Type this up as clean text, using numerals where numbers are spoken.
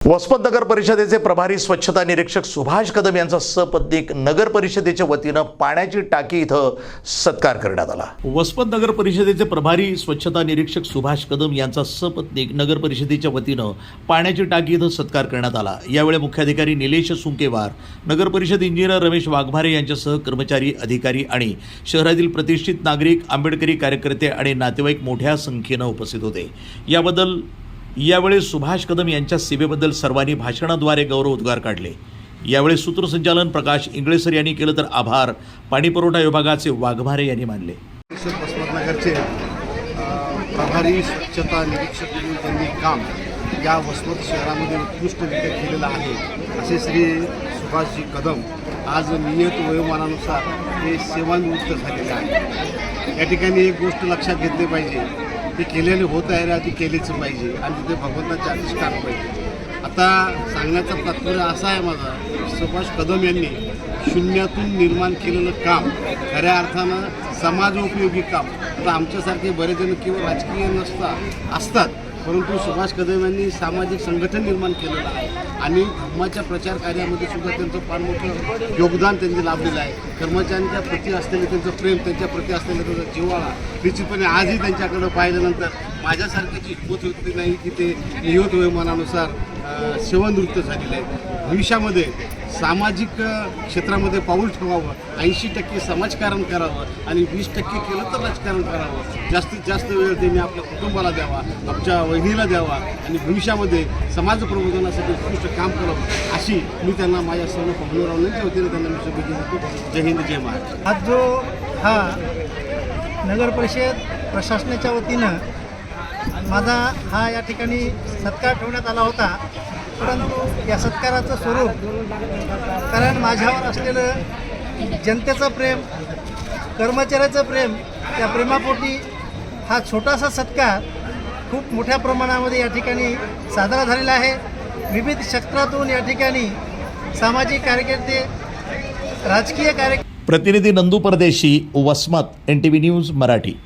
वसमत नगर परिषदेचे प्रभारी स्वच्छता निरीक्षक सुभाष कदम यांचा सपत्नीक नगर परिषदेच्या वतीनं पाण्याची टाकी इथं सत्कार करण्यात आला। वसमत नगर परिषदेचे प्रभारी स्वच्छता निरीक्षक सुभाष कदम यांचा सपत्नीक नगर परिषदेच्या वतीनं पाण्याची टाकी इथं सत्कार करण्यात आला। यावेळी मुख्याधिकारी निलेश सुंकेवार, नगर परिषद इंजिनियर रमेश वाघमारे यांच्यासह कर्मचारी, अधिकारी आणि शहरातील प्रतिष्ठित नागरिक, आंबेडकरी कार्यकर्ते आणि नातेवाईक मोठ्या संख्येनं उपस्थित होते। यावेळी सुभाष कदम यांच्या सेवेबद्दल सर्वांनी भाषणाद्वारे गौरवोद्गार काढले। यावेळी सूत्रसंचालन प्रकाश इंगळेसर यांनी केलं तर आभार पाणीपुरवठा विभागाचे वाघमारे यांनी मानले। वसमत नगरचे प्रभारी स्वच्छता निरीक्षक म्हणून त्यांनी काम या वसमत शहरामध्ये उत्कृष्टरित्या केलेलं आहे। असे श्री सुभाषजी कदम आज नियत वयोमानानुसार ते सेवानिवृत्त झालेले आहेत। या ठिकाणी एक गोष्ट लक्षात घेतली पाहिजे, ते केलेले होत आहे ती केलीच पाहिजे आणि तिथे भगवंताचे अधिष्ठान पाहिजे। आता सांगण्याचा तात्पर्य असा आहे माझा, सुभाष कदम यांनी शून्यातून निर्माण केलेलं काम खऱ्या अर्थानं समाजोपयोगी काम। आता आमच्यासारखे बरेच जण केवळ राजकीय असतात, परंतु सुभाष कदम यांनी सामाजिक संघटन निर्माण केलेलं आहे आणि धर्माच्या प्रचार कार्यामध्ये सुद्धा त्यांचं फार मोठं योगदान त्यांनी लाभलेलं आहे। कर्मचाऱ्यांच्या प्रती असलेले त्यांचं प्रेम, त्यांच्या प्रती असलेलं त्यांचा जिव्हाळा निश्चितपणे आजही त्यांच्याकडं पाहिल्यानंतर माझ्यासारख्याची हिंमत होती नाही की ते नियत वयोमानानुसार सेवानिवृत्त झालेले आहेत। भविष्यामध्ये सामाजिक क्षेत्रामध्ये पाऊल ठेवावं, 80% समाजकारण करावं आणि 20% केलं तर राजकारण करावं। जास्तीत जास्त वेळ त्यांनी आपल्या कुटुंबाला द्यावा, आमच्या वहिनीला द्यावा आणि भविष्यामध्ये समाज प्रबोधनासाठी उत्कृष्ट काम करावं अशी मी त्यांना माझ्या सर्व पाहुणरावांच्या वतीने त्यांना मी शुभेच्छा देतो। जय हिंद, जय महाराष्ट्र। आज जो हा नगर परिषद प्रशासनाच्या वतीनं माझा हा या ठिकाणी सत्कार ठेवण्यात आला होता, परंतु या सत्काराचं स्वरूप कारण माझ्यावर असलेलं जनतेचं प्रेम, कर्मचाऱ्याचं प्रेम, त्या प्रेमापोटी हा छोटासा सत्कार खूप मोठ्या प्रमाणामध्ये या ठिकाणी साजरा झालेला आहे। विविध क्षेत्रातून या ठिकाणी सामाजिक कार्यकर्ते, राजकीय कार्यकर्ते। प्रतिनिधी नंदू परदेशी, वसमत, NTV न्यूज मराठी।